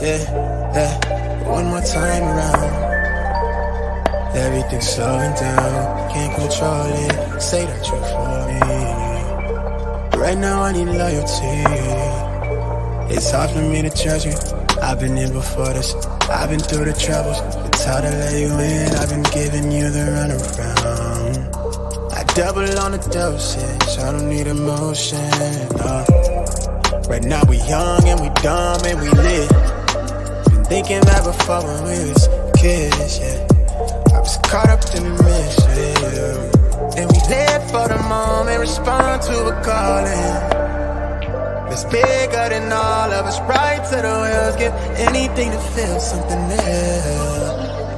yeah. One more time around. Everything's slowing down, can't control it. Say that you're for me. Right now I need loyalty. It's hard for me to judge you. I've been in before this, I've been through the troubles. It's hard to let you in, I've been giving you the runaround. I double on the dosage, I don't need emotion, no. Right now we young and we dumb and we lit. Been thinking that before when we was kids, yeah. I was caught up in the mix, yeah. And we live for the moment, respond to a calling. It's bigger than all of us, right to the wheels. Give anything to feel something new.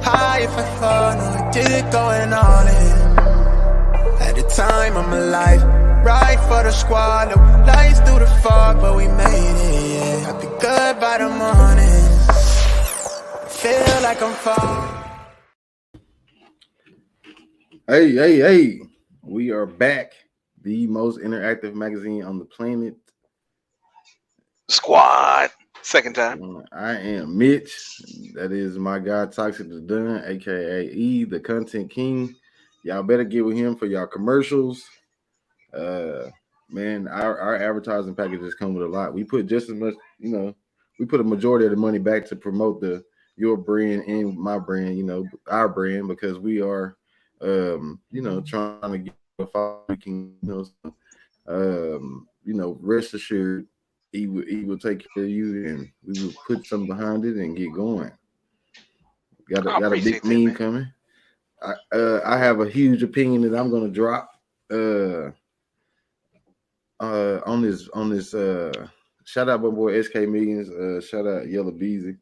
High if I fall, no I did it going all in. At the time of my life, right for the squad. No lights through the fog, but we made it, yeah. I'll be good by the morning. Feel like I'm falling. Hey, we are back. The most interactive magazine on the planet. Squad. Second time. I am Mitch. That is my guy, Toxic the Dun, aka E, the content king. Y'all better get with him for y'all commercials. Man, our advertising packages come with a lot. We put just as much, we put a majority of the money back to promote your brand and my brand, our brand, because we are trying to get we can, rest assured he will take care of you, and we will put something behind it and get going. Got a big meme coming. I have a huge opinion that I'm gonna drop on this shout out my boy SK Millions, shout out Yellow Beezy.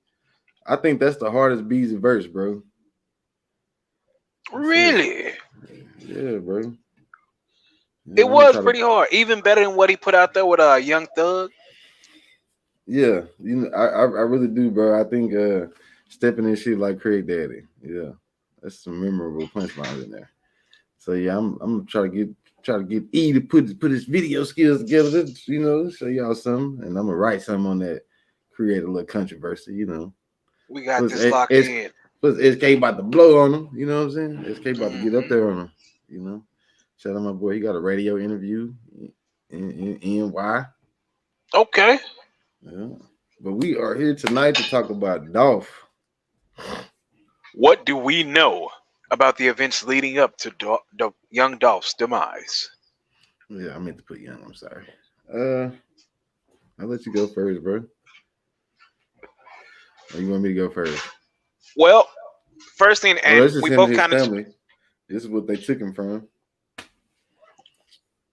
I think that's the hardest Beezy verse, bro. Really? Yeah, bro. It was pretty hard. Even better than what he put out there with Young Thug. Yeah, I really do, bro. I think stepping in shit like Craig Daddy. Yeah, that's some memorable punchlines in there. So yeah, I'm gonna try to get E to put his video skills together, show y'all something, and I'm gonna write something on that, create a little controversy, We got this locked in. Plus SK about to blow on him, you know what I'm saying? SK about to get up there on him, Shout out my boy, he got a radio interview in NY. Okay. Yeah. But we are here tonight to talk about Dolph. What do we know about the events leading up to Young Dolph's demise? Yeah, I meant to put Young, I'm sorry. I'll let you go first, bro. Or you want me to go first? Well, first thing, and we both kind of. This is what they took him from.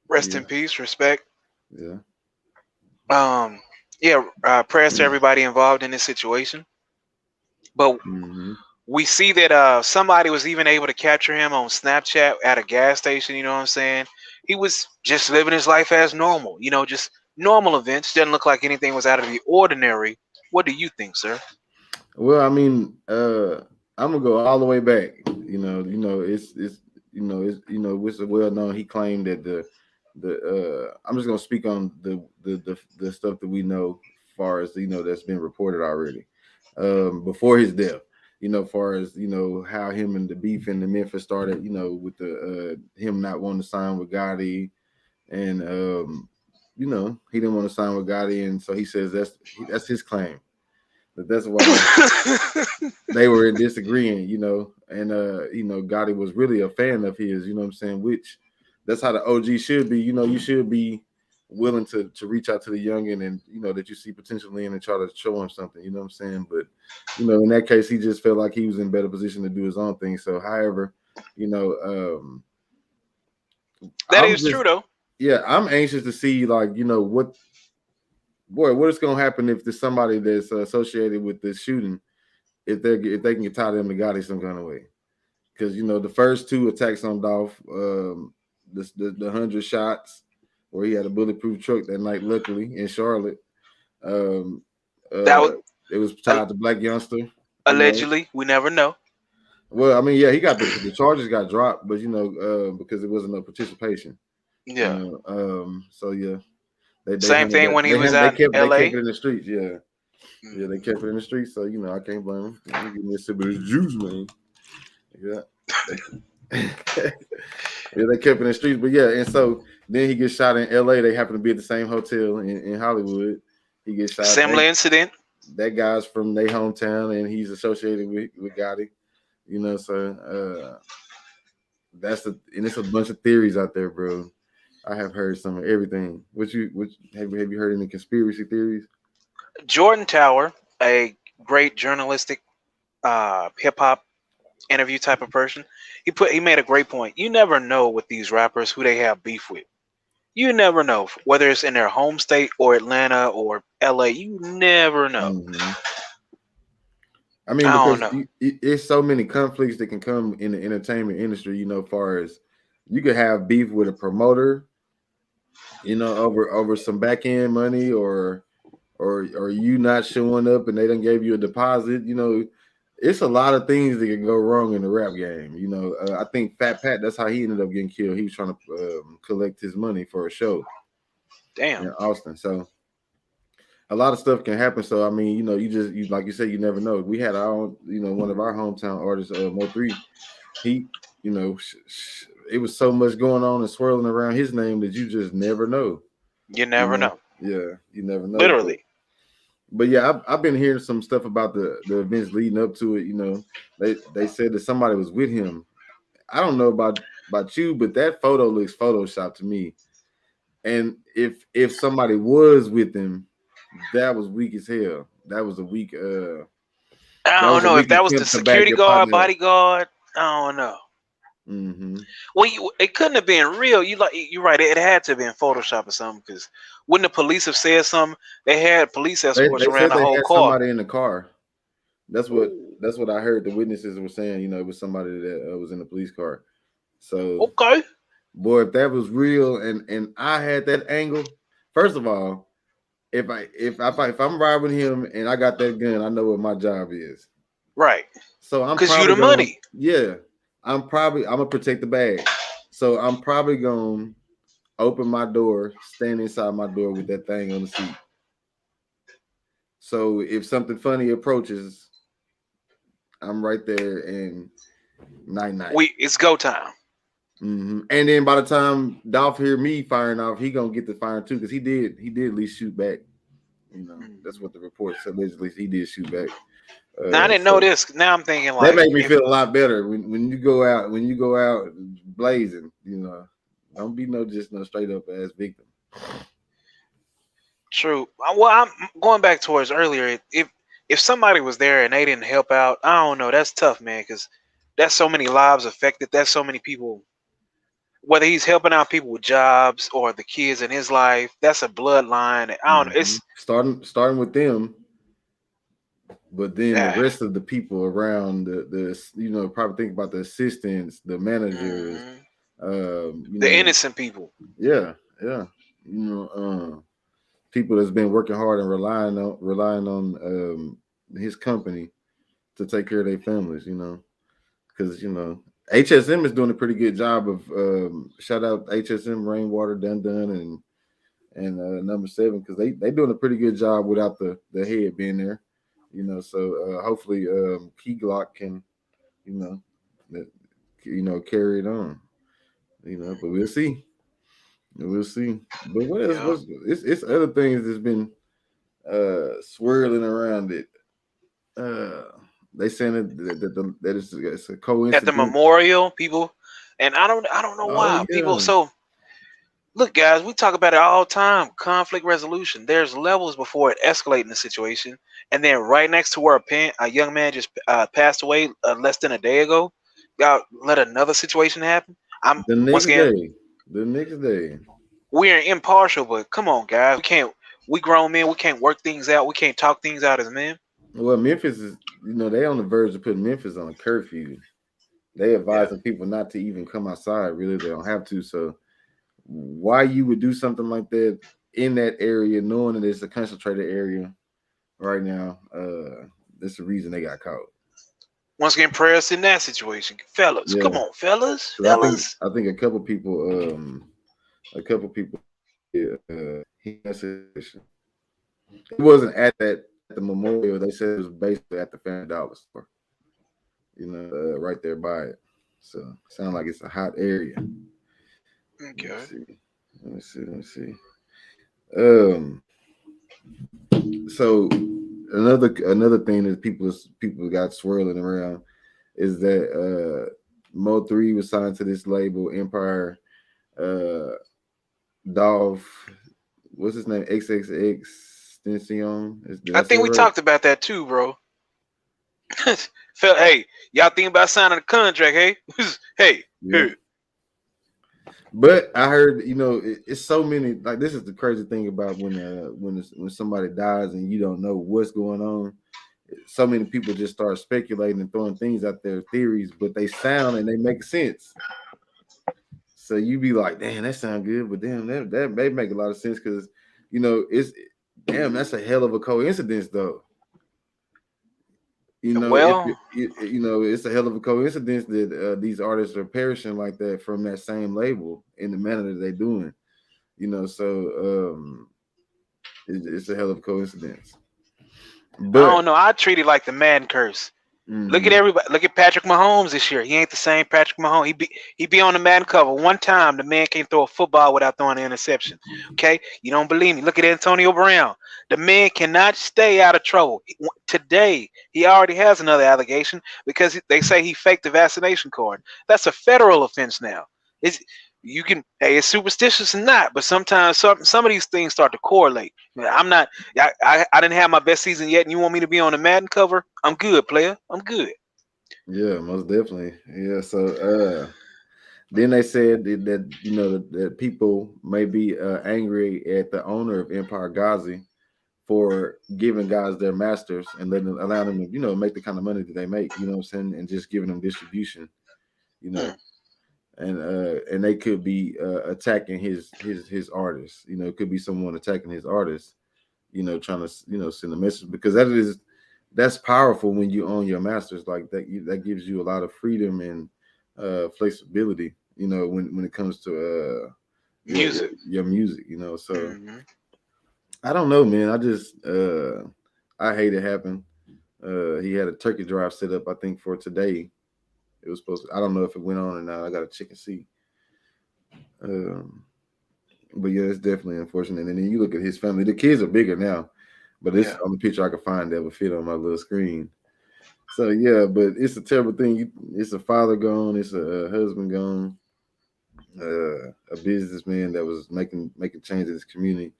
Rest in peace, respect. Yeah. Prayers to everybody involved in this situation. But we see that somebody was even able to capture him on Snapchat at a gas station. You know what I'm saying? He was just living his life as normal. Just normal events. Doesn't look like anything was out of the ordinary. What do you think, sir? Well, I mean, I'm gonna go all the way back. It's well known. He claimed that I'm just gonna speak on the stuff that we know, as far as that's been reported already, before his death. Far as how him and the beef in the Memphis started. With the him not wanting to sign with Gotti, and he didn't want to sign with Gotti, and so he says that's his claim. But that's why they were disagreeing, and Gotti was really a fan of his, you know what I'm saying, which that's how the OG should be. You should be willing to reach out to the youngin and that you see potential in and try to show him something, you know what I'm saying? But in that case, he just felt like he was in better position to do his own thing. So however, that is true though. Yeah, I'm anxious to see what is going to happen if there's somebody that's associated with this shooting, if they can tie them to Gotti some kind of way. Because the first two attacks on Dolph, the 100 shots where he had a bulletproof truck that night, luckily in Charlotte, it was tied to Black Youngster. Allegedly, we never know. Well, I mean, yeah, he got the charges got dropped, but because it wasn't no participation. Yeah. So yeah. Same thing when he was out in LA. They kept it in the streets, yeah. Yeah, they kept it in the streets, so I can't blame them. Give me a sip of this juice, man. Yeah. Yeah, they kept it in the streets, but yeah, and so then he gets shot in LA. They happen to be at the same hotel in Hollywood. He gets shot. Similar incident. That guy's from their hometown, and he's associated with Gotti. So and it's a bunch of theories out there, bro. I have heard some of everything. Have you heard any conspiracy theories? Jordan Tower, a great journalistic hip hop interview type of person, he made a great point. You never know with these rappers who they have beef with. You never know whether it's in their home state or Atlanta or LA. You never know. Mm-hmm. I mean, because it's so many conflicts that can come in the entertainment industry. Far as you could have beef with a promoter, over some back end money, or you not showing up and they done gave you a deposit. It's a lot of things that can go wrong in the rap game. I think Fat Pat, that's how he ended up getting killed. He was trying to collect his money for a show. Damn. In Austin. So a lot of stuff can happen. So I mean, you like you said, you never know. We had our own, one of our hometown artists, Mo3. He, it was so much going on and swirling around his name that you just never know. You never know. Yeah, you never know. Literally. But yeah, I've been hearing some stuff about the events leading up to it. They said that somebody was with him. I don't know about you, but that photo looks photoshopped to me. And if somebody was with him, that was weak as hell. That was a weak. I don't know if that was the security guard, bodyguard. I don't know. Mm-hmm. Well, it couldn't have been real. You're right. It had to have been Photoshop or something. Because wouldn't the police have said something? They had police escorts around the whole car. Somebody in the car. That's what I heard. The witnesses were saying. It was somebody that was in the police car. So okay, boy, if that was real, and I had that angle. First of all, if I'm robbing him and I got that gun, I know what my job is. Right. So I'm because you the money. Yeah. I'm gonna protect the bag. So I'm probably gonna open my door, stand inside my door with that thing on the seat. So if something funny approaches, I'm right there and night. It's go time. Mm-hmm. And then by the time Dolph hear me firing off, he gonna get the fire too, because he did at least shoot back. That's what the report said. Basically, he did shoot back. Now I didn't know this. Now I'm thinking that made me feel a lot better when you go out blazing. Don't be just no straight up ass victim. True. Well, I'm going back towards earlier. If somebody was there and they didn't help out, I don't know. That's tough, man, because that's so many lives affected. That's so many people. Whether he's helping out people with jobs or the kids in his life, that's a bloodline. I don't know. It's starting with them. But then the rest of the people around the probably think about the assistants, the managers, the innocent people. Yeah. People that's been working hard and relying on his company to take care of their families. Because HSM is doing a pretty good job of shout out HSM, Rainwater, Dun and number 7, because they doing a pretty good job without the head being there. So hopefully Key Glock can, carry it on. But we'll see. But what else? It's other things that's been swirling around it. They saying that it's a coincidence at the memorial, people, and I don't know why people. So look, guys, we talk about it all the time. Conflict resolution. There's levels before it escalating the situation. And then right next to where a young man just passed away less than a day ago, y'all let another situation happen. The next day. We're impartial, but come on, guys. We grown men. We can't work things out. We can't talk things out as men. Well, Memphis is, they on the verge of putting Memphis on a curfew. They advising people not to even come outside. Really, they don't have to. So why you would do something like that in that area, knowing that it's a concentrated area right now, that's the reason they got caught. Once again, prayers in that situation, fellas. Come on, fellas. I think a couple people it wasn't at that the memorial. They said it was basically at the Family Dollar store, right there by it. So sound like it's a hot area. Okay. Let me see. Um, so another thing that people got swirling around is that Mo3 was signed to this label, Empire. Dolph, what's his name? XXX Extension. I think we talked about that too, bro. Hey, y'all think about signing a contract? Hey, hey, yeah. hey. But I heard, it's so many. Like, this is the crazy thing about when somebody dies and you don't know what's going on. So many people just start speculating and throwing things out there, theories, but they sound and they make sense. So you be like, damn, that sound good, but damn, that may make a lot of sense because that's a hell of a coincidence, though. Well, it's a hell of a coincidence that these artists are perishing like that from that same label in the manner that they're doing. So it's a hell of a coincidence. But I don't know. I treat it like the Madden curse. Look at everybody. Look at Patrick Mahomes this year. He ain't the same Patrick Mahomes. He be on the Madden cover one time. The man can't throw a football without throwing an interception. Okay, you don't believe me? Look at Antonio Brown. The man cannot stay out of trouble. Today he already has another allegation because they say he faked the vaccination card. That's a federal offense now. It's superstitious or not, but sometimes some of these things start to correlate. I'm not. I didn't have my best season yet, and you want me to be on the Madden cover? I'm good, player. I'm good. Yeah, most definitely. Yeah. So then they said that people may be angry at the owner of Empire Ghazi for giving guys their masters and allowing them to make the kind of money that they make. You know what I'm saying, and just giving them distribution. And they could be attacking his artists. It could be someone attacking his artists. Trying to send a message because that's powerful when you own your masters like that. That gives you a lot of freedom and flexibility. When it comes to music, your music. So I don't know, man. I just I hate it happen. He had a turkey drive set up, I think, for today. It was supposed to, I don't know if it went on or not. I got to check and see. But yeah, it's definitely unfortunate. And then you look at his family. The kids are bigger now, but it's on the picture I could find that would fit on my little screen. So yeah, but it's a terrible thing. It's a father gone. It's a husband gone. A businessman that was making changes in his community.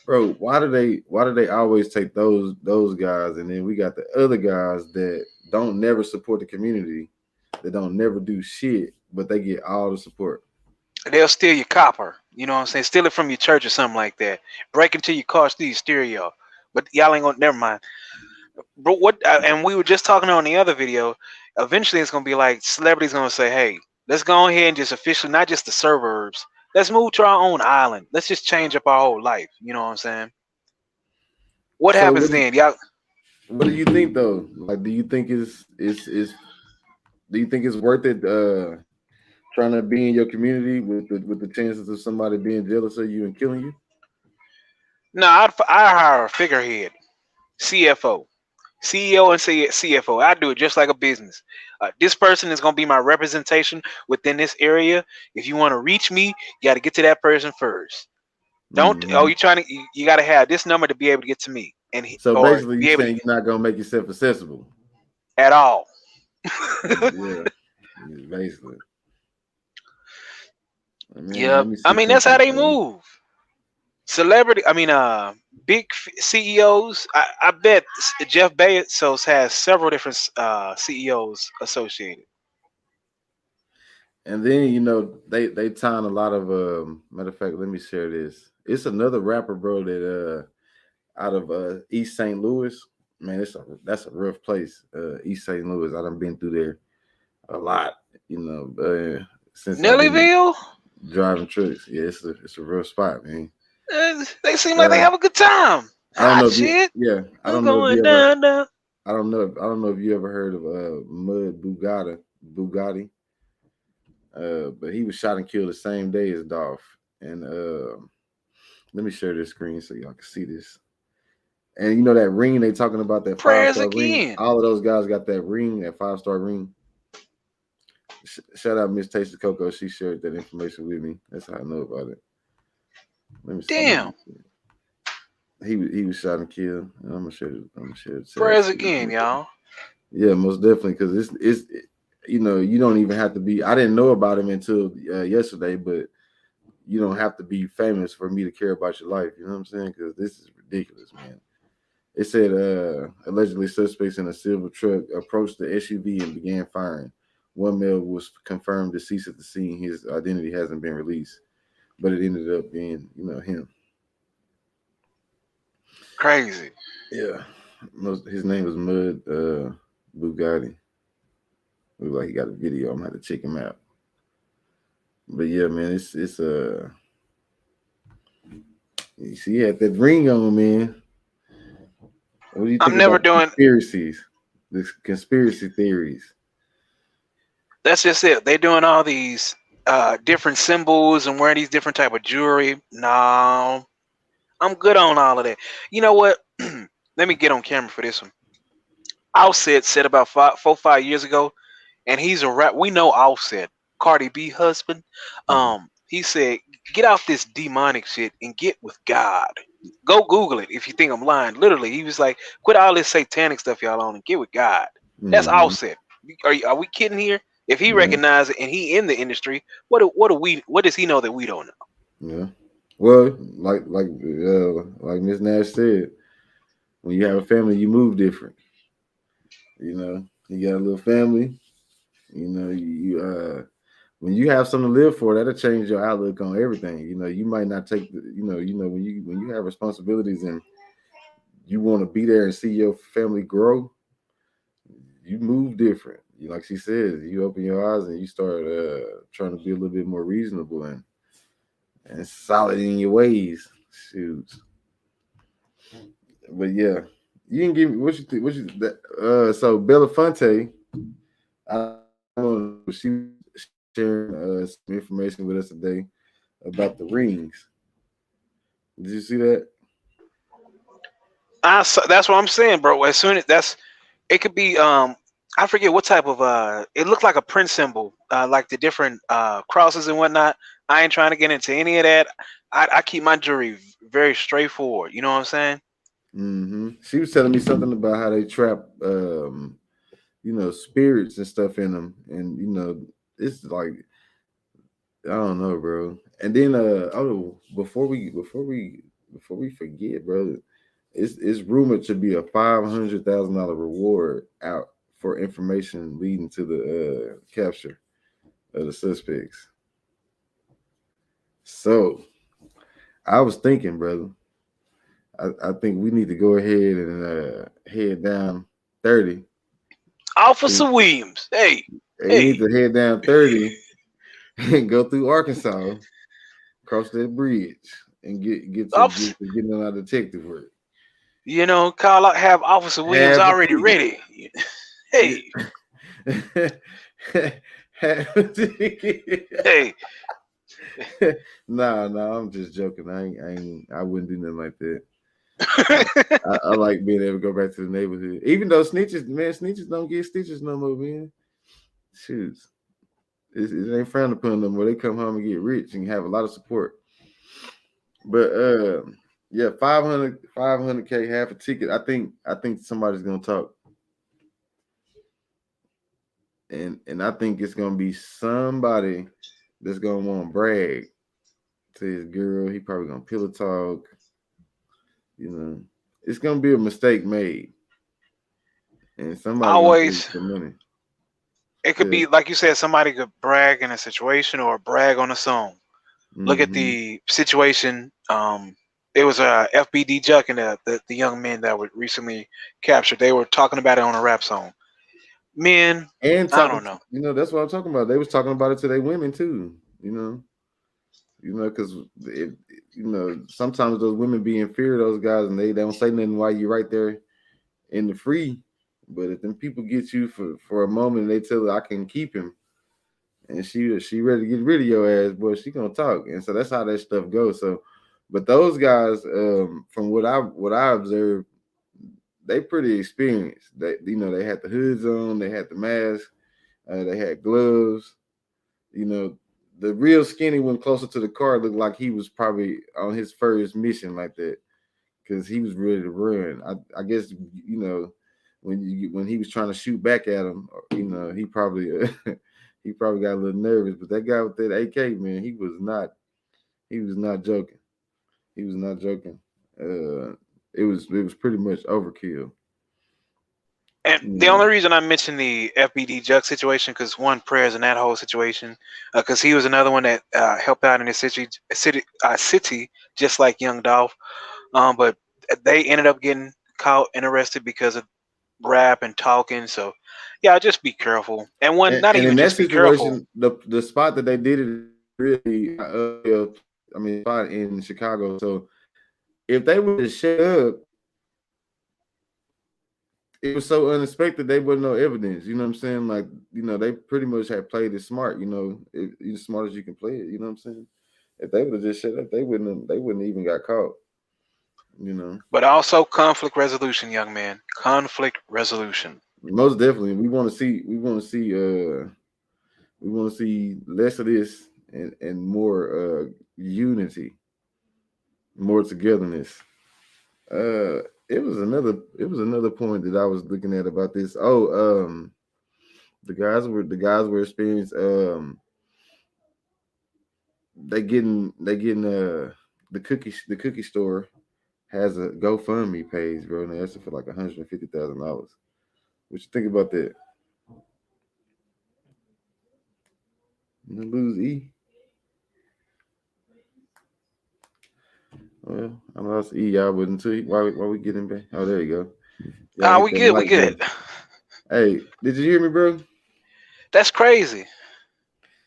Bro, why do they always take those guys, and then we got the other guys that don't never support the community, that don't never do shit, but they get all the support. They'll steal your copper. You know what I'm saying? Steal it from your church or something like that. Break into your car, steal your stereo. But y'all ain't gonna. Never mind. But and we were just talking on the other video. Eventually, it's gonna be like celebrities gonna say, "Hey, let's go ahead and just officially, not just the suburbs. Let's move to our own island. Let's just change up our whole life." You know what I'm saying? What happens then, y'all? What do you think though? Like, do you think it's worth it trying to be in your community with the chances of somebody being jealous of you and killing you? No, I'd hire a figurehead, CFO, CEO, and CFO. I do it just like a business. This person is gonna be my representation within this area. If you want to reach me, you got to get to that person first. Don't you got to have this number to be able to get to me. And so basically, you're saying you're not gonna make yourself accessible at all. Yeah, basically. Yeah, I mean that's how they move. Celebrity, big CEOs. I bet Jeff Bezos has several different CEOs associated. And then they tying a lot of matter of fact, let me share this. It's another rapper, bro, that out of East St. Louis. Man, that's a rough place. East St. Louis. I done been through there a lot, since Nellyville driving trucks. Yeah, it's a real spot, man. They seem like they have a good time. I don't know if shit. I don't know if you ever, I don't know if you ever heard of Mud Bugatti. But he was shot and killed the same day as Dolph. And let me share this screen so y'all can see this. And you know that ring they talking about, that Prayers 5-star ring. again. All of those guys got that ring, that 5-star ring. Shout out Miss Tasty Coco. She shared that information with me. That's how I know about it. Let me see. Damn. He was shot and killed. I'm gonna share it. Prayers again, y'all. Yeah, most definitely, because it's you know, you don't even have to be. I didn't know about him until yesterday, but you don't have to be famous for me to care about your life. You know what I'm saying? Because this is ridiculous, man. It said allegedly suspects in a silver truck approached the SUV and began firing. One male was confirmed deceased at the scene. His identity hasn't been released, but it ended up being, you know, him. Crazy. Yeah. His name was Mud Bugatti. Look like he got a video. I'm gonna have to check him out. But yeah, man, it's you see, he had that ring on, man. What do you think about conspiracies? The conspiracy theories. That's just it. They're doing all these different symbols and wearing these different type of jewelry. No, I'm good on all of that. You know what? Let me get on camera for this one. Offset said about 4-5 years ago, and he's a rap. We know Offset, Cardi B husband. He said, "Get off this demonic shit and get with God." Go Google it if you think I'm lying. Literally, he was like, "Quit all this satanic stuff y'all on and get with God." That's Offset. Are we kidding here? If he recognizes it and he in the industry, what does he know that we don't know? Yeah. Well, like Miss Nash said, when you have a family, you move different. You know, you got a little family. You know, you when you have something to live for, that'll change your outlook on everything. You know, you might not take the, when you have responsibilities and you want to be there and see your family grow, you move different. Like she says, you open your eyes and you start trying to be a little bit more reasonable and solid in your ways. Shoot. But yeah, you can give me what you think. So Belafonte, she sharing some information with us today about the rings. Did you see that? That's what I'm saying, bro. As soon as it could be I forget what type of it looked like a print symbol, like the different crosses and whatnot. I ain't trying to get into any of that. I keep my jewelry very straightforward. You know what I'm saying? Mm-hmm. She was telling me something about how they trap spirits and stuff in them, and it's like, I don't know, bro. And then before we forget, bro, it's rumored to be a $500,000 reward out for information leading to the capture of the suspects. So I was thinking, brother, I think we need to go ahead and head down 30. Officer Williams, hey, we need to head down 30 and go through Arkansas, cross that bridge, and get getting on our detective work. You know, have Officer Williams already ready. Hey. Hey. Nah, I'm just joking. I wouldn't do nothing like that. I like being able to go back to the neighborhood. Even though snitches don't get stitches no more, man. Shoot. It ain't frowned upon no more. They come home and get rich and have a lot of support. But yeah, 500K, half a ticket. I think somebody's gonna talk. And I think it's gonna be somebody that's gonna want to brag to his girl. He probably gonna pillow talk. It's gonna be a mistake made, and somebody always the money. It could be like you said. Somebody could brag in a situation or brag on a song. Mm-hmm. Look at the situation. It was a FBD Juck and the young men that were recently captured. They were talking about it on a rap song. Men, I don't know. That's what I'm talking about. They was talking about it to their women too. Because sometimes those women be in fear of those guys, and they don't say nothing while you're right there in the free. But if them people get you for a moment, and they tell her I can keep him, and she ready to get rid of your ass, boy, she gonna talk. And so that's how that stuff goes. So, but those guys, from what I observed, they pretty experienced. They they had the hoods on, they had the mask, they had gloves. The real skinny one closer to the car looked like he was probably on his first mission like that because he was ready to run. I guess when he was trying to shoot back at him, he probably he probably got a little nervous. But that guy with that AK, man, he was not joking. He was not joking. It was pretty much overkill. And the only reason I mentioned the FBD Jug situation, because one, prayers in that whole situation, because he was another one that helped out in the city, just like Young Dolph. But they ended up getting caught and arrested because of rap and talking. So, yeah, just be careful. And not even in that just be careful. situation, the spot that they did it really, spot in Chicago. So if they would have shut up, it was so unexpected. They wasn't no evidence. You know what I'm saying? Like, they pretty much had played it smart. You're as smart as you can play it. You know what I'm saying? If they would have just shut up, they wouldn't even got caught. But also conflict resolution, young man. Conflict resolution. Most definitely, we want to see less of this and more unity, more togetherness. It was another point that I was looking at about this. The guys were experienced. They getting the cookie store has a GoFundMe page, bro, and they asked for like $150,000. What you think about that? You lose E. Well, I lost E. Y'all wasn't too. Why we getting back? Oh, there you go. We good. We good. Bro. Hey, did you hear me, bro? That's crazy.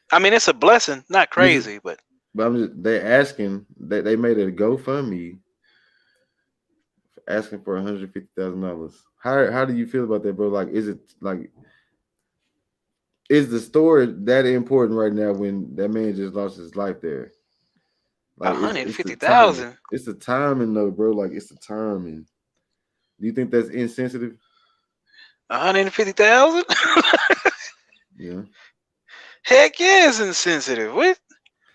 I mean, it's a blessing, not crazy, but they're asking that they made a GoFundMe asking for $150,000. How do you feel about that, bro? Like, is the story that important right now when that man just lost his life there? Like, 150,000. It's the timing, though, bro. Like, it's the timing. Do you think that's insensitive? 150,000? Yeah. Heck yeah, it's insensitive. What?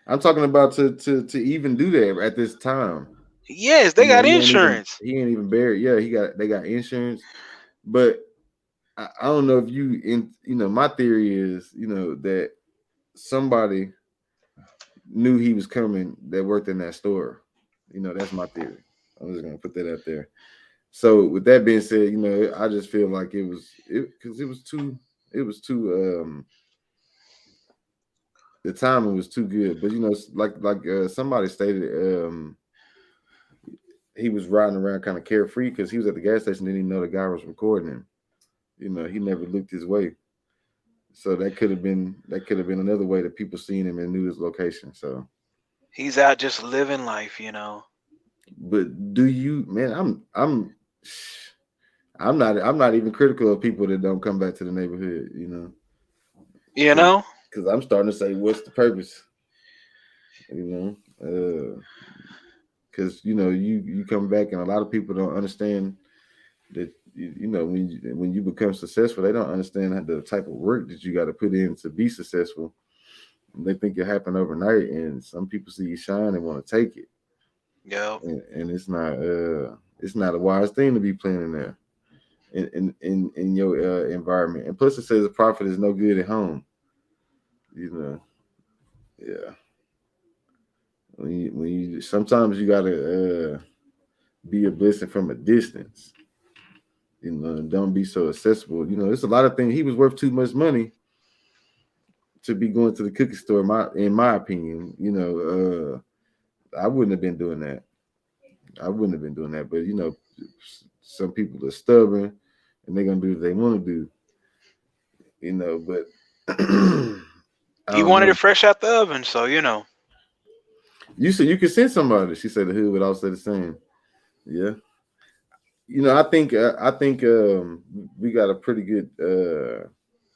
I'm talking about to even do that at this time. Yes, they got insurance. He ain't even buried. Yeah, they got insurance. But I don't know if my theory is, that somebody knew he was coming that worked in that store. That's my theory. I'm just gonna put that out there. So with that being said, I just feel like it was too the timing was too good. But like somebody stated, he was riding around kind of carefree because he was at the gas station, didn't even know the guy was recording him. He never looked his way. So that could have been another way that people seen him and knew his location. So he's out just living life, But do you, man? I'm not even critical of people that don't come back to the neighborhood. Because I'm starting to say, what's the purpose? Because you come back and a lot of people don't understand that when you become successful, they don't understand the type of work that you got to put in to be successful. They think it happened overnight, and some people see you shine and want to take it. Yeah, and it's not a wise thing to be playing there in your environment. And plus, it says a prophet is no good at home. Yeah. When you sometimes you gotta be a blessing from a distance. Don't be so accessible. There's a lot of things. He was worth too much money to be going to the cookie store. In my opinion, I wouldn't have been doing that. But some people are stubborn and they're gonna do what they want to do. But he wanted it fresh out the oven, so You said you could send somebody. She said the hood would all say the same. Yeah. I think we got a pretty good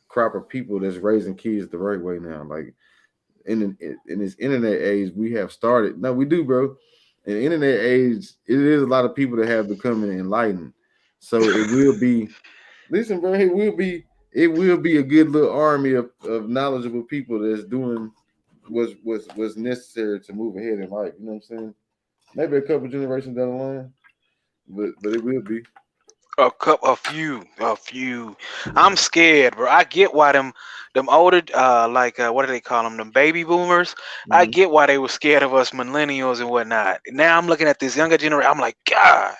crop of people that's raising kids the right way now. Like in this internet age, we have started. No, we do, bro. In the internet age, it is a lot of people that have become enlightened. So it will be. Listen, bro, it will be a good little army of knowledgeable people that's doing what's necessary to move ahead in life. You know what I'm saying? Maybe a couple generations down the line, but it will be. A few. I'm scared, bro. I get why them older, what do they call them? Them baby boomers. I Mhm. get why they were scared of us millennials and whatnot. Now I'm looking at this younger generation. I'm like, God,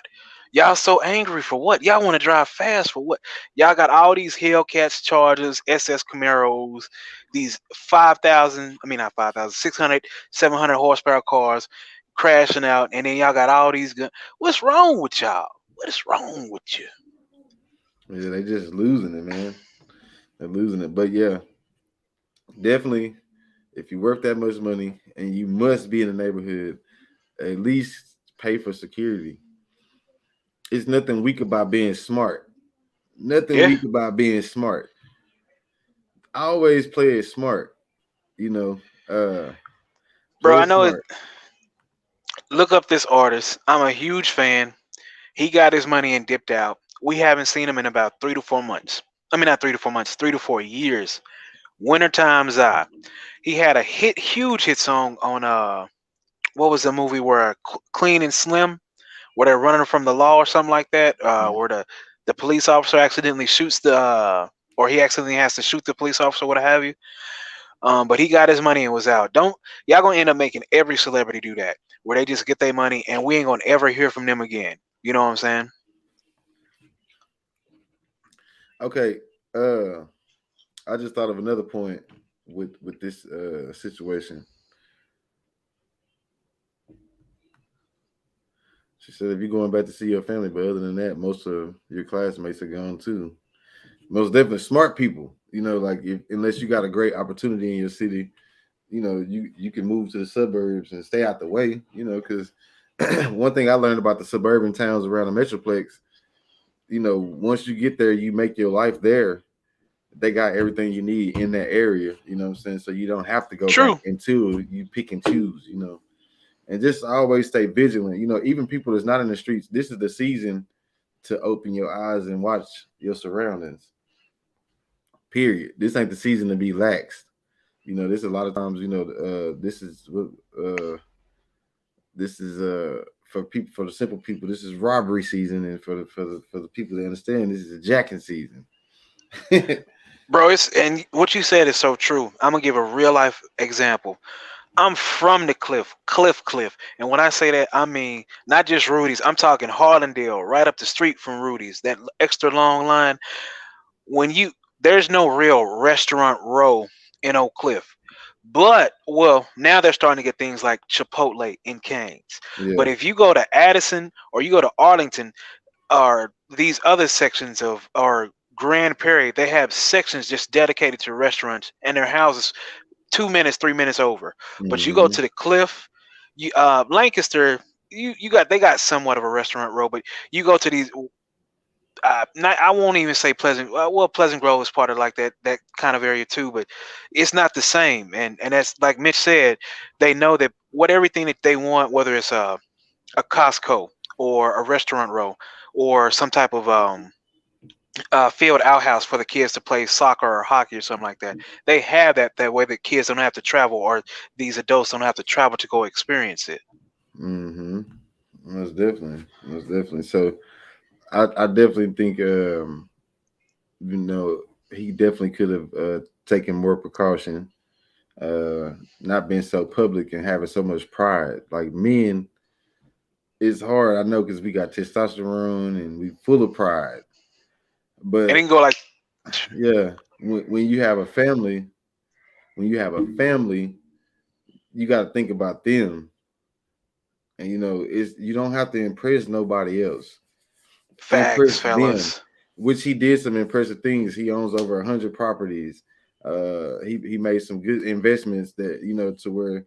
y'all so angry for what? Y'all want to drive fast for what? Y'all got all these Hellcats, Chargers, SS Camaros, these 5,000. I mean, not 5,000, 600, 700 horsepower cars crashing out, and then y'all got all these guns. What's wrong with y'all? What is wrong with you? Yeah, they just losing it, man. They're losing it. But yeah, definitely, if you worth that much money and you must be in the neighborhood, at least pay for security. It's nothing weak about being smart. Nothing Yeah, weak about being smart. I always play it smart, you know. bro. Play I it know it. smart. Look up this artist. I'm a huge fan. He got his money and dipped out. We haven't seen him in about 3 to 4 months. I mean, not 3 to 4 months, 3 to 4 years. Winter Time's Eye. He had a huge hit song on what was the movie where Clean and Slim, where they're running from the law or something like that, where the police officer accidentally shoots or he accidentally has to shoot the police officer, what have you. But he got his money and was out. Don't y'all gonna end up making every celebrity do that, where they just get their money and we ain't gonna ever hear from them again. You know what I'm saying? Okay. Uh, I just thought of another point with this situation. She said, if you're going back to see your family, but other than that, most of your classmates are gone too. Most definitely smart people. Like unless you got a great opportunity in your city, you can move to the suburbs and stay out the way. Because one thing I learned about the suburban towns around the metroplex, once you get there, you make your life there. They got everything you need in that area. You know what I'm saying? So you don't have to go back True. until you pick and choose. And just always stay vigilant. Even people that's not in the streets, this is the season to open your eyes and watch your surroundings. Period. This ain't the season to be laxed. This a lot of times. Uh, this is for people, for the simple people. This is robbery season, and for the people that understand, this is a jacking season. Bro, and what you said is so true. I'm gonna give a real life example. I'm from the cliff. And when I say that, I mean not just Rudy's. I'm talking Harlandale, right up the street from Rudy's. That extra long line. When you There's no real restaurant row in Oak Cliff. But well, now they're starting to get things like Chipotle in Canes. But Yeah. if you go to Addison or you go to Arlington or these other sections of or Grand Prairie, they have sections just dedicated to restaurants and their houses 2 minutes, 3 minutes over. But you go Mm-hmm. to the Cliff, Lancaster, they got somewhat of a restaurant row, but you go to these. Not, I won't even say Pleasant. Well, Pleasant Grove is part of like that kind of area too, but it's not the same. And that's like Mitch said, they know that what everything that they want, whether it's a Costco or a restaurant row or some type of field outhouse for the kids to play soccer or hockey or something like that. They have that way that kids don't have to travel or these adults don't have to travel to go experience it. Mm-hmm. Most definitely. Most definitely. So I definitely think you know he definitely could have taken more precaution, not being so public and having so much pride. Like men, it's hard. I know because we got testosterone and we full of pride. And it But can go like, yeah, when you have a family, when you have a family, you got to think about them. And it's you don't have to impress nobody else. facts, Impress them, fellas. which he did some impressive things. He owns over 100 properties. He made some good investments that to where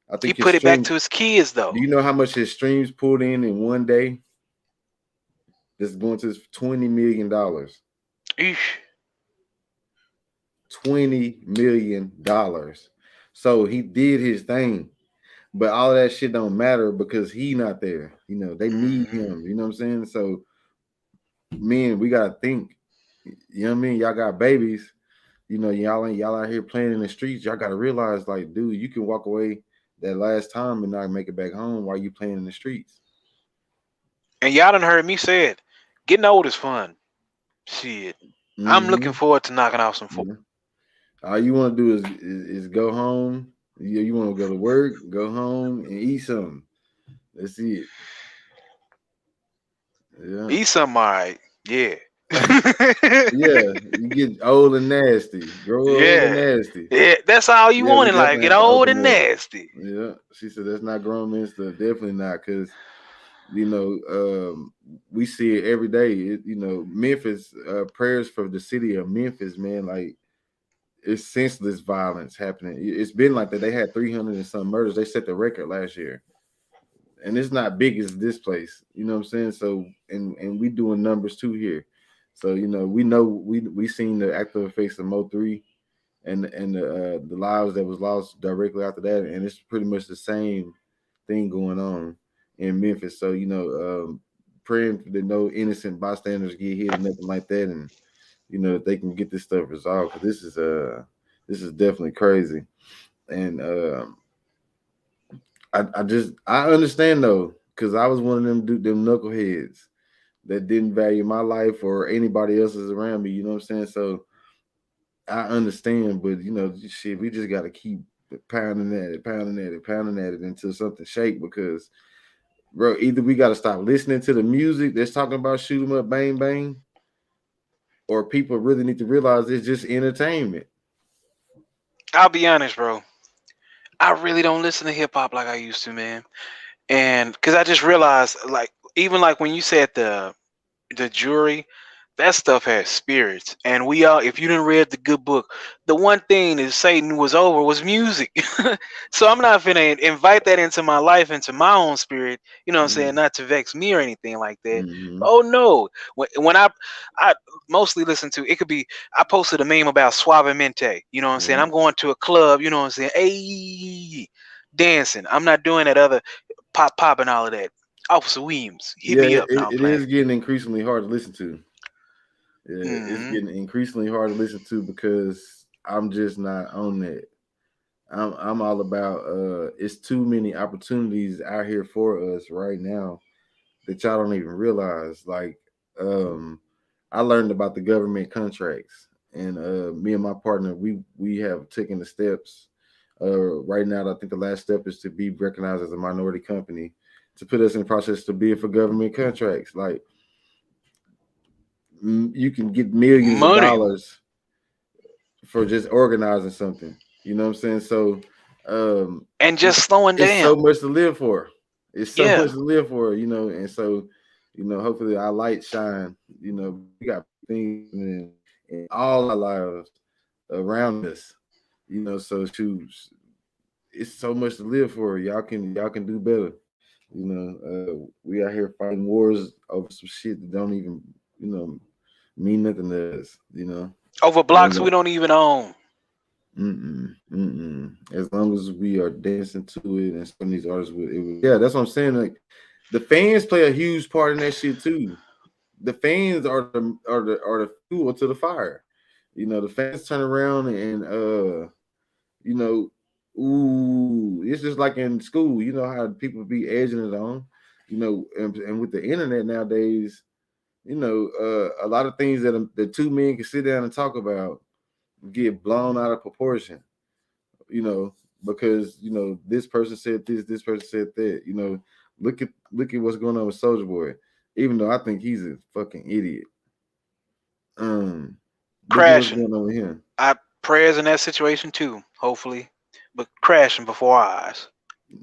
I He think his put it back stream. to his kids Do though. you know how much his streams pulled in one day? That's going to $20 million. Eesh. $20 million. So he did his thing. But all of that shit don't matter because he not there. They need Mhm. him. You know what I'm saying? So men, we gotta think. You know what I mean? Y'all got babies. You know, y'all out here playing in the streets. Y'all gotta realize, like, dude, you can walk away that last time and not make it back home while you playing in the streets. And y'all done heard me say it. Getting old is fun. Shit. I'm looking forward to knocking off some. Mm-hmm. All you want to do is go home. You want to go to work, go home, and eat something. That's it. Yeah. Eat something, all right. Yeah. Yeah. You get old and nasty. Grow old and Yeah. nasty. Yeah. That's all you Yeah, we want in life. definitely Get have to old open and up. nasty. Yeah. She said that's not grown men stuff. Definitely not, because you know, we see it every day. You know, Memphis, prayers for the city of Memphis, man. Like, it's senseless violence happening. It's been like that. They had 300 and some murders. They set the record last year, and it's not big as this place. You know what I'm saying? So, and we doing numbers too here. So, you know we seen the active effects of Mo3 and the lives that was lost directly after that, and it's pretty much the same thing going on in Memphis. So, praying that no innocent bystanders get hit or nothing like that, and that they can get this stuff resolved, because this is definitely crazy. And I understand though, because I was one of them knuckleheads that didn't value my life or anybody else's around me. You know what I'm saying? So I understand, but shit, we just got to keep pounding at it, pounding at it, pounding at it until something shake. Because, bro, either we got to stop listening to the music that's talking about shoot 'em up, bang bang, or people really need to realize it's just entertainment. I'll be honest, bro. I really don't listen to hip hop like I used to, man. And because I just realized, like, even like when you said the jury, that stuff has spirits. And we all, if you didn't read the good book, the one thing that Satan was over was music. So I'm not finna invite that into my life, into my own spirit, you know what I'm saying, not to vex me or anything like that. Mm-hmm. Oh no. When I mostly listen to, it could be, I posted a meme about Suavemente, you know what I'm saying? I'm going to a club, you know what I'm saying? Hey, dancing. I'm not doing that other pop and all of that. Officer Weems, hit Yeah, me up. Now I'm it playing. is getting increasingly hard to listen to. Yeah, it's Mm-hmm. getting increasingly hard to listen to, because I'm just not on that. I'm all about it's too many opportunities out here for us right now that y'all don't even realize. Like, I learned about the government contracts, and me and my partner, we have taken the steps. Right now, I think the last step is to be recognized as a minority company, to put us in the process to bid for government contracts. Like, you can get millions of Money. dollars for just organizing something. You know what I'm saying? So, And just slowing it's so down. much to live for. It's so Yeah. much to live for, and so, hopefully our light shine. We got things in all our lives around us. So shoes, it's so much to live for. Y'all can do better. We out here fighting wars over some shit that don't even, mean nothing to us. Over blocks we And don't even own. as long as we are dancing to it and some of these artists yeah, that's what I'm saying. Like, the fans play a huge part in that shit too. The fans are the fuel to the fire. The fans turn around and you know, ooh, it's just like in school. You know how people be edging it on. And with the internet nowadays, a lot of things that the two men can sit down and talk about get blown out of proportion. you know, because this person said this person said that. Look at what's going on with Soldier Boy. Even though I think he's a fucking idiot. Look at what's Crashing. going on with him. I prayers in that situation too, hopefully. But crashing before our eyes.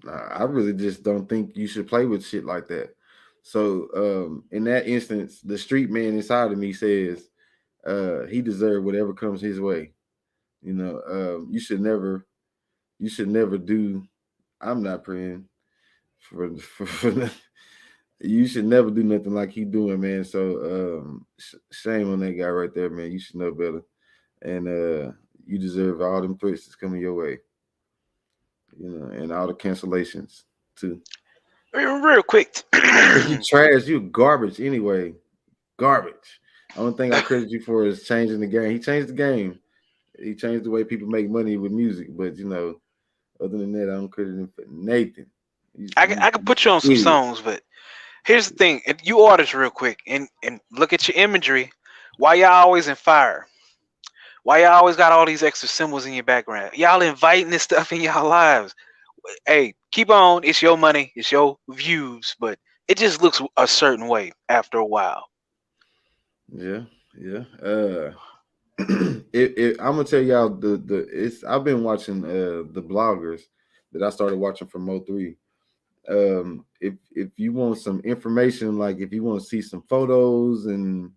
I really just don't think you should play with shit like that. So, in that instance, the street man inside of me says he deserved whatever comes his way. You should never do. I'm not praying for you should never do nothing like he doing, man. So, shame on that guy right there, man. You should know better, and you deserve all them threats that's coming your way, and all the cancellations too. Real quick. Cause you trash, you garbage anyway. Garbage. Only thing I credit you for is changing the game. He changed the game. He changed the way people make money with music. But other than that, I don't credit him for Nathan. I could put you on some Idiot. songs, but here's the thing: if you artists real quick and look at your imagery, why y'all always in fire? Why y'all always got all these extra symbols in your background? Y'all inviting this stuff in y'all lives. Hey, keep on. It's your money. It's your views, but it just looks a certain way after a while. Yeah, yeah. I'm gonna tell y'all the it's. I've been watching the bloggers that I started watching from '03. If you want some information, like if you want to see some photos and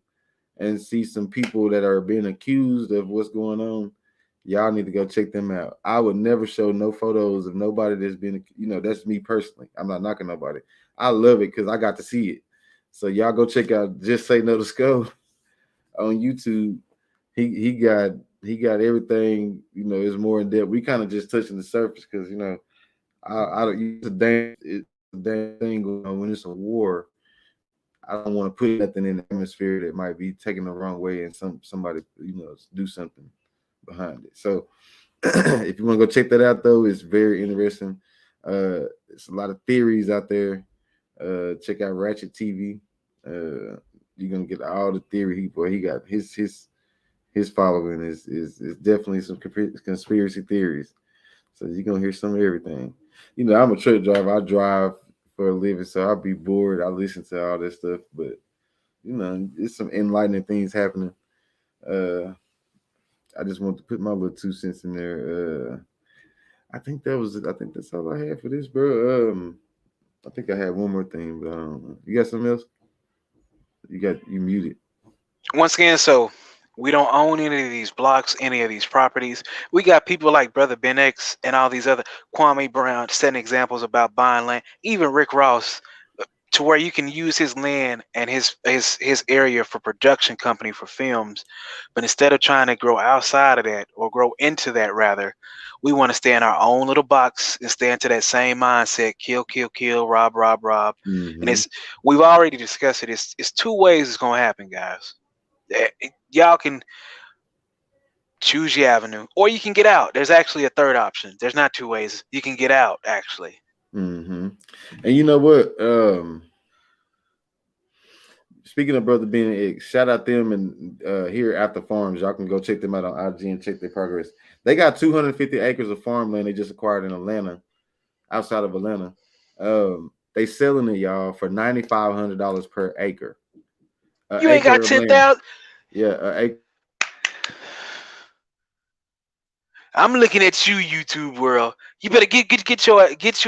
see some people that are being accused of what's going on, y'all need to go check them out. I would never show no photos of nobody that's been, that's me personally. I'm not knocking nobody. I love it because I got to see it. So y'all go check out Just Say No to Skull on YouTube. He got everything. Is more in depth. We kind of just touching the surface because I don't. It's a damn thing going on when it's a war. I don't want to put nothing in the atmosphere that might be taken the wrong way and somebody do something behind it. So if you want to go check that out though, it's very interesting. It's a lot of theories out there. Check out Ratchet TV. You're gonna get all the theory. He got his following is definitely some conspiracy theories. So you're gonna hear some of everything. I'm a truck driver. I drive for a living, so I'll be bored. I listen to all this stuff, but it's some enlightening things happening. Uh, I just want to put my little 2 cents in there. I think that was it. I think that's all I had for this, bro. I think I had one more thing, but I don't know. You got something else? You muted. Once again, so we don't own any of these blocks, any of these properties. We got people like Brother Ben X and all these other Kwame Brown setting examples about buying land. Even Rick Ross, to where you can use his land and his area for production company for films, but instead of trying to grow outside of that or grow into that, rather, we want to stay in our own little box and stay into that same mindset: kill, kill, kill, rob, rob, rob. And Mm-hmm. it's we've already discussed it. It's two ways it's gonna happen, guys. Y'all can choose your avenue, or you can get out. There's actually a third option. There's not two ways. You can get out, actually. Mm-hmm. And you know what? Speaking of Brother Ben and X, shout out them and here After Farms. Y'all can go check them out on IG and check their progress. They got 250 acres of farmland they just acquired in Atlanta, outside of Atlanta. They selling it, y'all, for $9,500 per acre. An You ain't got acre of land. 10,000. Yeah, an acre. I'm looking at you, YouTube world. You better get you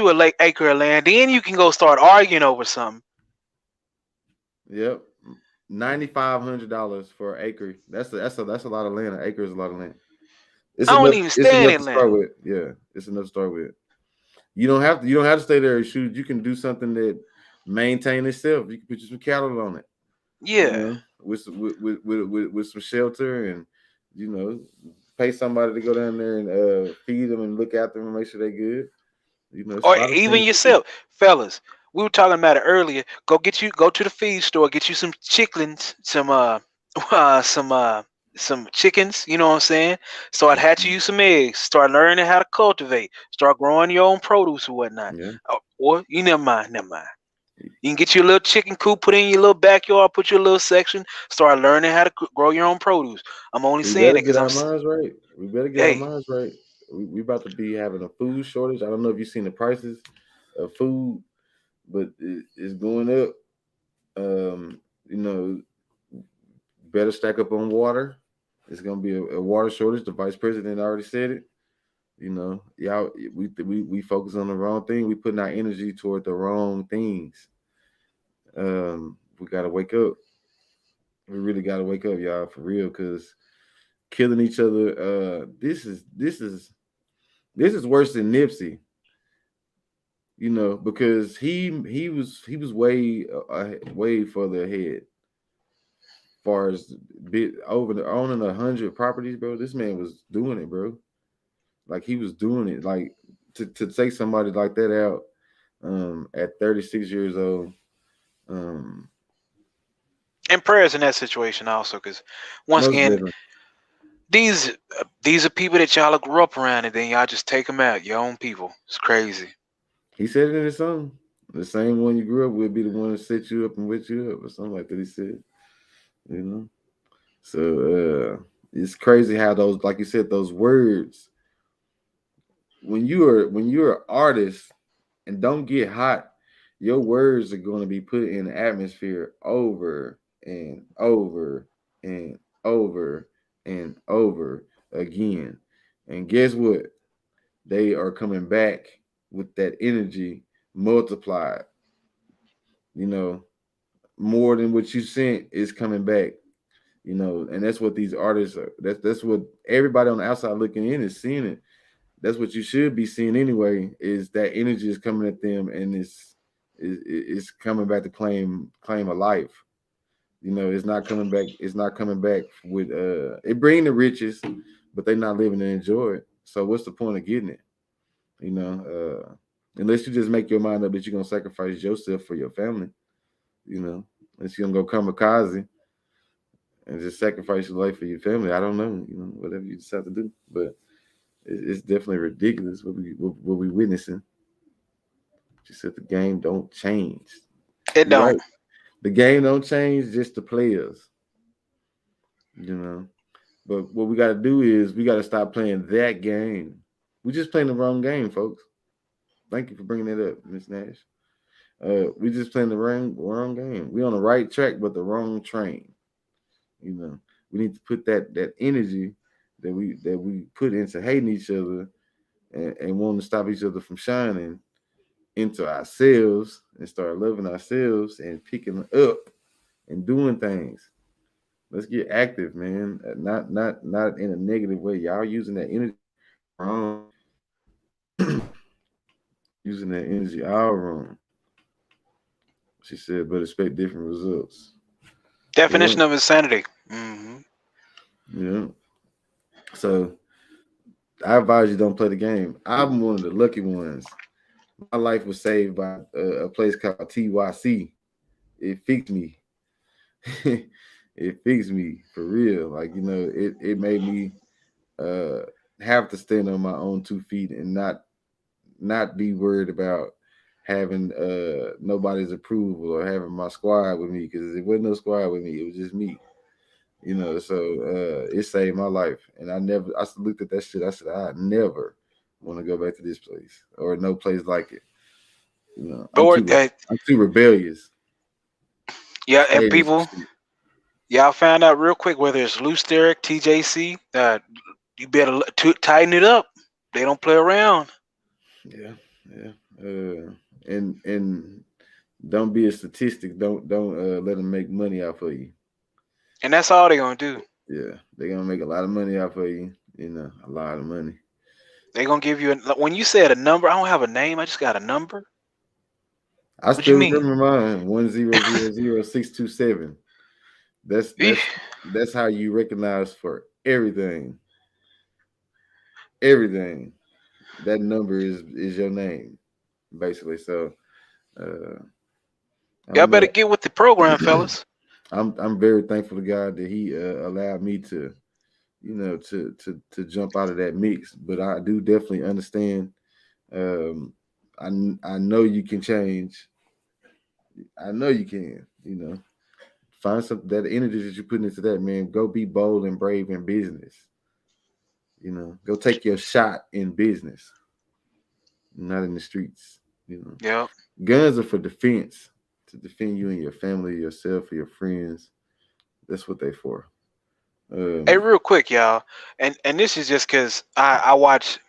a acre of land. Then you can go start arguing over something. Yep. $9,500 for an acre. That's a lot of land. An acre is a lot of land. It's I don't enough. even It's stay in enough to start Atlanta. with. Yeah, it's enough to start with. You don't have to stay there and shoot. You can do something that maintain itself. You can put some cattle on it. Yeah. With some shelter and you know pay somebody to go down there and feed them and look after them and make sure they're good. It's a Or lot of even things to do. yourself, fellas. We were talking about it earlier. Go to the feed store, get you some chicklins, some some chickens. You know what I'm saying? Start hatching you some eggs. Start learning how to cultivate. Start growing your own produce or whatnot. Yeah. Or you never mind, never mind. You can get your little chicken coop, put in your little backyard, put your little section, start learning how to grow your own produce. I'm only We saying better it because get our minds right. We better get our hey, minds right. We about to be having a food shortage. I don't know if you've seen the prices of food, but it's going up. Um, you know, better stack up on water. It's gonna be a water shortage. The vice president already said it. Y'all, we focus on the wrong thing. We putting our energy toward the wrong things. We gotta wake up. We really gotta wake up, y'all, for real, because killing each other. This is worse than Nipsey. Because he was way further ahead. Far as bit over the owning 100 properties, bro. This man was doing it, bro. Like he was doing it. Like to take somebody like that out at 36 years old. Um, And prayers in that situation also, because once Most again, definitely. these these are people that y'all grew up around, and then y'all just take them out. Your own people. It's crazy. He said it in his song. The same one you grew up with be the one that set you up and wake you up, or something like that. He said, you know. So it's crazy how those, like you said, those words. When you're an artist and don't get hot, your words are going to be put in the atmosphere over and over and over and over again. And guess what? They are coming back with that energy multiplied. You know, more than what you sent is coming back. You know, and that's what these artists are. That's what everybody on the outside looking in is seeing it. That's what you should be seeing anyway. Is that energy is coming at them, and it's coming back to claim a life. You know, it's not coming back. It's not coming back with it bring the riches, but they're not living to enjoy it. So what's the point of getting it? You know, unless you just make your mind up that you're gonna sacrifice yourself for your family. You know, unless you're gonna go kamikaze and just sacrifice your life for your family. I don't know. You know, whatever you decide to do, but it's definitely ridiculous what we witnessing. She said the game don't change. It You're don't. right. The game don't change, just the players. You know. But what we got to do is we got to stop playing that game. We just playing the wrong game, folks. Thank you for bringing that up, Miss Nash. We just playing the wrong game. We on the right track, but the wrong train. You know, we need to put that energy that we put into hating each other and wanting to stop each other from shining into ourselves and start loving ourselves and picking up and doing things. Let's get active, man. Not in a negative way. Y'all using that energy wrong. Using that energy all wrong. She said, but expect different results. Yeah, Definition of insanity. Hmm. yeah. So I advise you don't play the game. I'm one of the lucky ones. My life was saved by a place called TYC. It fixed me. It fixed me for real. Like, you know, it made me uh have to stand on my own 2 feet and not be worried about having nobody's approval or having my squad with me, because it wasn't no squad with me, it was just me. You know, so it saved my life. And I looked at that shit, I said, I never want to go back to this place or no place like it. You know, Or I'm too rebellious to yeah, stay and in some people, shit. y'all found out real quick whether it's Loose Derek, TJC. You better tighten it up. They don't play around, Yeah, yeah. And don't be a statistic. Don't let them make money out for you. and that's all they gonna do. Yeah, they're gonna make a lot of money out for you. You know, a lot of money. They gonna give you when you said a number. I don't have a name. I just got a number. I What you still mean? remember mine 1000627. That's Eesh. that's that's how you recognize for everything. Everything. That number is your name, basically. So uh, Y'all I'm better get with the program, fellas. I'm very thankful to God that He allowed me to, you know, to jump out of that mix. But I do definitely understand. Um, I know you can change. I know you can. You know, find something, that energy that you put into that, man. Go be bold and brave in business. You know, go take your shot in business, not in the streets. You know, Yeah. guns are for defense, to defend you and your family, yourself, or your friends. That's what they for. Hey, Um, real quick, y'all, and this is just because I watch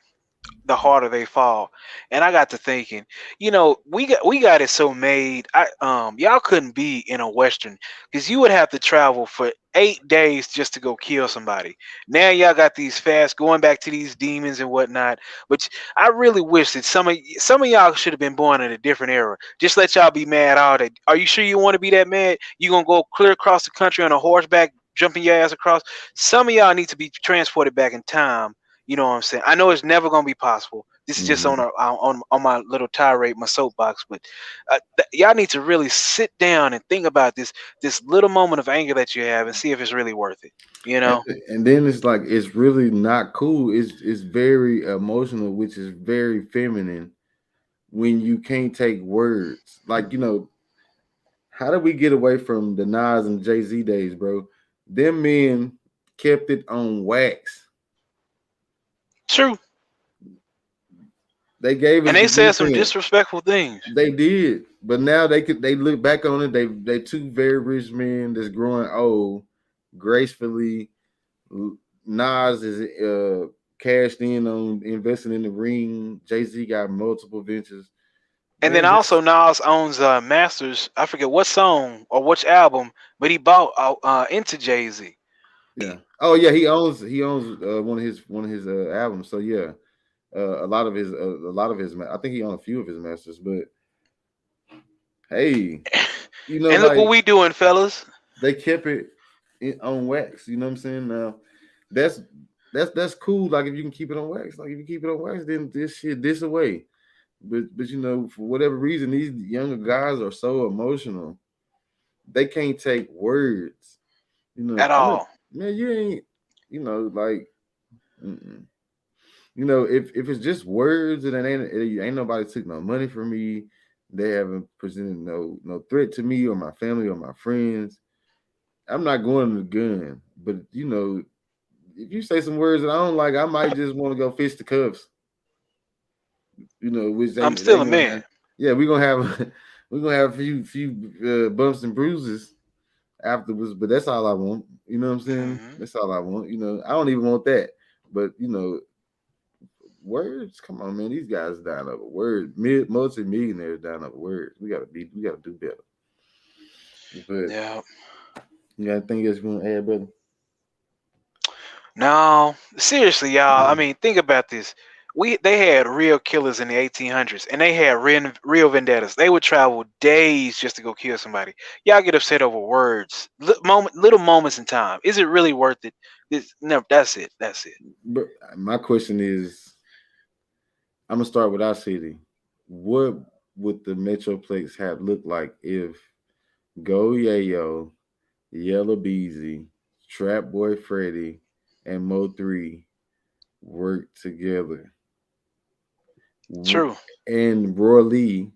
The Harder They Fall, and I got to thinking, we got it so made. Y'all couldn't be in a western because you would have to travel for 8 days just to go kill somebody. Now y'all got these fast going back to these demons and whatnot. But I really wish that some of y'all should have been born in a different era. Just let y'all be mad all day. Are you sure you want to be that mad? You gonna go clear across the country on a horseback, jumping your ass across? Some of y'all need to be transported back in time. You know what I'm saying? I know it's never gonna be possible. This is just Mm-hmm. on my little tirade, my soapbox. But y'all need to really sit down and think about this little moment of anger that you have and see if it's really worth it. You And know. and then it's like it's really not cool. It's very emotional, which is very feminine when you can't take words. Like, how did we get away from the Nas and Jay-Z days, bro? Them men kept it on wax. True. They gave And us they the said some blueprint. disrespectful things. They did, but now they look back on it. They two very rich men that's growing old gracefully. Nas is cashed in on investing in the ring. Jay-Z got multiple ventures. And then Man, also just Nas owns Masters. I forget what song or which album, but he bought into Jay Z. yeah. Oh yeah, he owns one of his albums. So yeah, I think he owns a few of his masters. But hey, And look what like we doing, fellas. they kept it on wax. You know what I'm saying? Now that's that's cool. Like if you can keep it on wax, like if you keep it on wax, then this shit this away. But for whatever reason, these younger guys are so emotional. They can't take words. At I'm not, all. man. You ain't. Like, mm-mm. If it's just words and it ain't nobody took no money from me. They haven't presented no threat to me or my family or my friends. I'm not going to the gun. But if you say some words that I don't like, I might just want to go fish the cuffs. Which I'm they still a gonna man. have. Yeah, we're gonna have we're gonna have a few bumps and bruises afterwards, but that's all I want. You know what I'm saying? Hmm. That's all I want. I don't even want that. But words. Come on, man. These guys dying over words. Multi-millionaires dying over words. We gotta do better. But Yeah. you got anything else you want to add, brother? No, seriously, y'all. I mean, think about this. They had real killers in the 1800s, and they had real vendettas. They would travel days just to go kill somebody. Y'all get upset over words, little moments in time. Is it really worth it? No, that's it. That's it. But my question is, I'm gonna start with our city. What would the Metroplex have looked like if Go Yayo, Yellow Beezy, Trap Boy Freddy, and Mo3 worked together? True. And Roy Lee,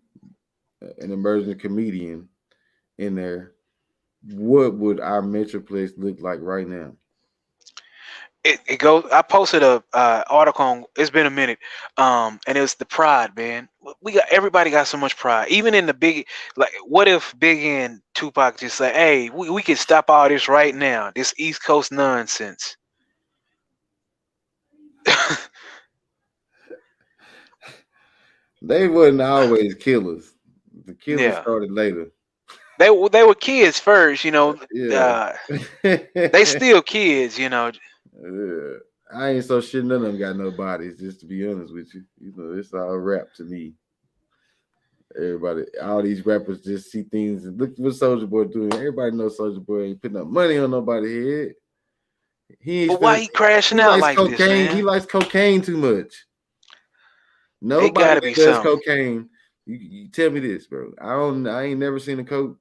an emerging comedian, in there. What would our Metroplex look like right now? It goes. I posted a article on. It's been a minute, and it was the pride, man. Everybody got so much pride, even in the big. Like, what if Biggie and Tupac just say, "Hey, we can stop all this right now. This East Coast nonsense." They wasn't always killers. The killers Yeah, started later. they were kids first, Yeah. they still kids, Yeah. I ain't so shit. None of them got no bodies. Just to be honest with you, it's all rap to me. Everybody, all these rappers just see things and look what Soldier Boy doing. Everybody knows Soldier Boy ain't putting up money on nobody's head. He ain't But why spending. he crashing He out likes like this, cocaine. He man? likes cocaine too much. It Nobody got to that be does something. cocaine. You tell me this, bro. I ain't never seen a coke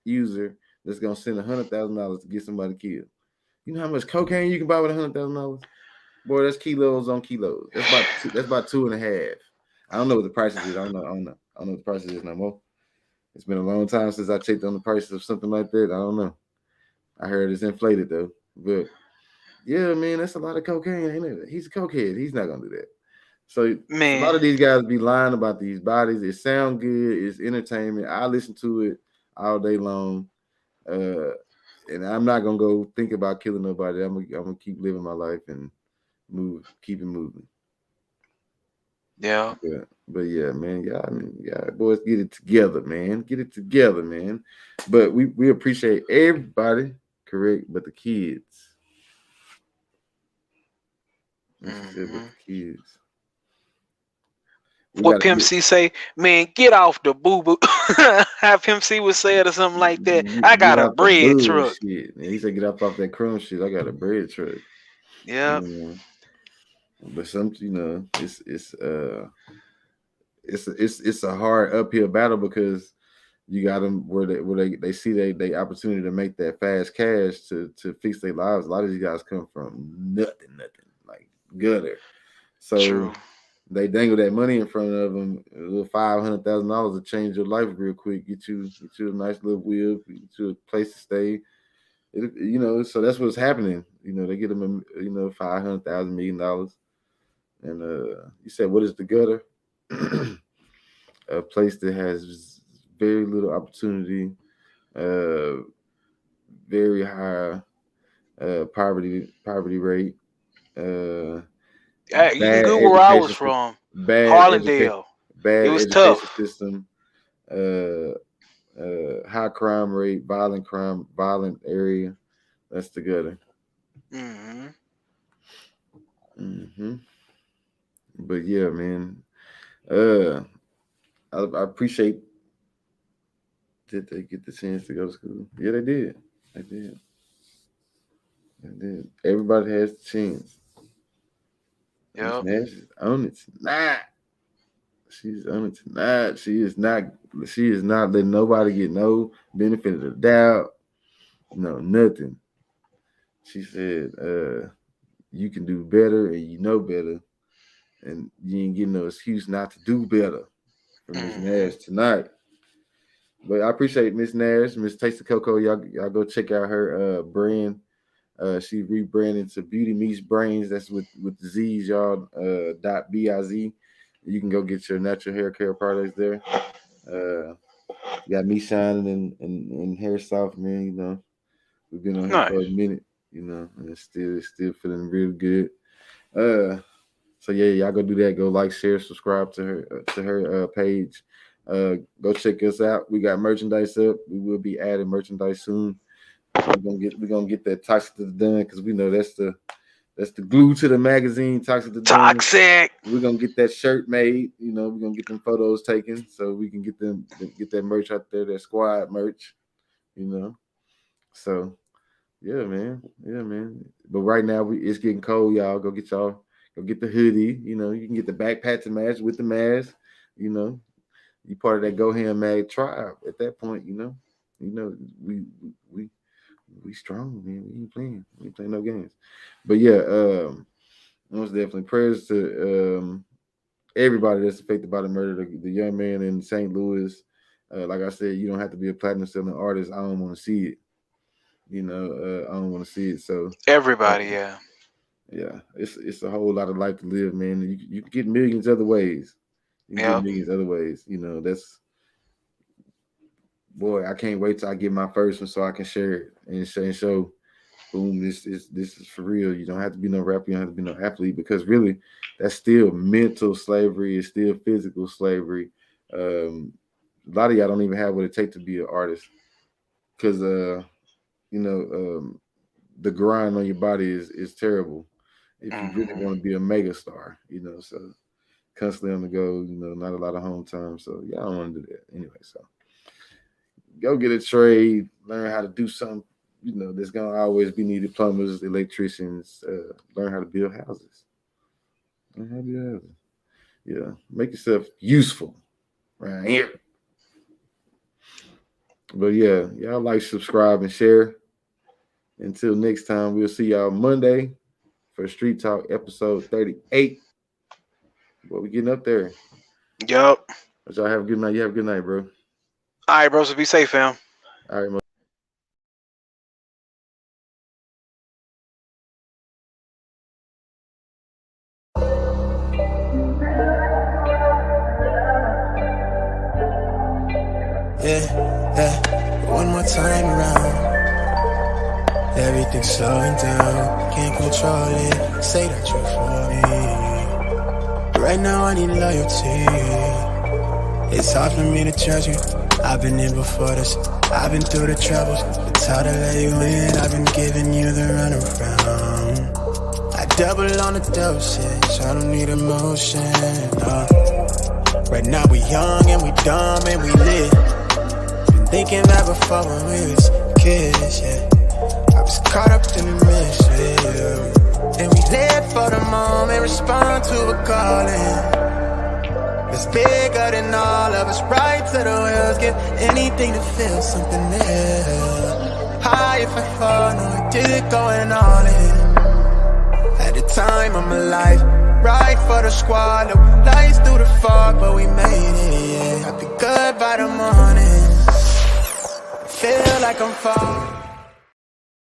user that's gonna send $100,000 to get somebody killed. You know how much cocaine you can buy with $100,000? Boy, that's kilos on kilos. That's about two and a half. I don't know what the prices is. I don't know what the prices is no more. It's been a long time since I checked on the prices of something like that. I don't know. I heard it's inflated though. But yeah, man, that's a lot of cocaine, ain't it? He's a cokehead. He's not gonna do that. So a Man, lot of these guys be lying about these bodies. It sound good. It's entertainment. I listen to it all day long. And I'm not gonna go think about killing nobody. I'm gonna keep living my life and keep it moving. yeah. But yeah, man, yeah, boys, get it together, man. Get it together, man. But we appreciate everybody, correct? But the kids. What you said, but Hmm. the kids. We What gotta Pimp get. C say? Man, get off the boo boo. How Pimp C would say it or something like that. I Get got a off the bread truck. bullshit. And he said, get off that crumb shit. I got a bread truck. Yeah. You But it's a hard uphill battle because you got them where they see they opportunity to make that fast cash to fix their lives. A lot of these guys come from nothing, like gutter. So True. they dangle that money in front of them, a little $500,000 to change your life real quick, get you a nice little wheel, get you a place to stay. So that's what's happening. They get them, $500,000 $1 million. And you said, what is the gutter? A place that has very little opportunity, very high poverty rate. You can Google where I was from. Harlandale. Bad it was education tough. system. High crime rate, violent area. That's the gutter. But yeah, man. I appreciate. Did they get the chance to go to school? Yeah, they did. They did. Everybody has the chance. Yeah. She's on it tonight. She's on it tonight. She is not letting nobody get no benefit of the doubt. No, nothing. She said, you can do better and you know better. And you ain't getting no excuse not to do better from Miss Nash tonight. But I appreciate Miss Nash, Miss Taste of Cocoa. Y'all go check out her brand. She rebranded to Beauty Meets Brains. That's with the Z's, y'all. .biz. You can go get your natural hair care products there. Got me shining and hair soft, man. We've been on here for a minute, and it's still feeling real good. So yeah, y'all go do that. Go like, share, subscribe to her page. Go check us out. We got merchandise up. We will be adding merchandise soon. We're gonna get that Toxic to the Done because we know that's the glue to the magazine. Toxic to the Done. Toxic. We're gonna get that shirt made. We're gonna get them photos taken so we can get that merch out there. That squad merch. So yeah, man. But right now it's getting cold, y'all. Go get the hoodie. You can get the backpack to match with the mask. You part of that GoHamMag tribe at that point. We strong, man. We ain't playing. We ain't playing no games. But yeah, most definitely prayers to everybody that's affected by the murder. The young man in St. Louis. Like I said, you don't have to be a platinum selling artist. I don't want to see it. I don't want to see it. So everybody, yeah. Yeah, it's a whole lot of life to live, man. You can get millions other ways. Get millions other ways. That's, boy, I can't wait till I get my first one so I can share it and show, boom, this is for real. You don't have to be no rapper, you don't have to be no athlete, because really that's still mental slavery, it's still physical slavery. A lot of y'all don't even have what it takes to be an artist, because the grind on your body is terrible if you really want to be a mega star, so constantly on the go, not a lot of home time. So yeah, I don't want to do that anyway. So go get a trade, learn how to do something, there's gonna always be needed: plumbers, electricians, learn how to build houses. Yeah, make yourself useful right here. But yeah, y'all like, subscribe, and share. Until next time, we'll see y'all Monday for Street Talk episode 38. What we getting up there? Yup. But y'all have a good night. You have a good night, bro. All right, bro. So be safe, fam. All right, Yeah. One more time around. Everything's slowing down. Can't control it. Say that you're for me. Right now I need loyalty. It's hard for me to trust you. I've been in before this. I've been through the troubles. It's hard to let you in. I've been giving you the runaround. I double on the dosage. I don't need emotion. Right now we young and we dumb and we lit. Been thinking that before when we was kids, yeah. I was caught up in the mist with you. And we live for the moment, respond to a calling that's bigger than all of us. Right to the wheels, give anything to feel something new. High if I fall, no I did it going all in. At the time of my life, right for the squad, no lights through the fog, but we made it, yeah. I'll be good by the morning, feel like I'm falling.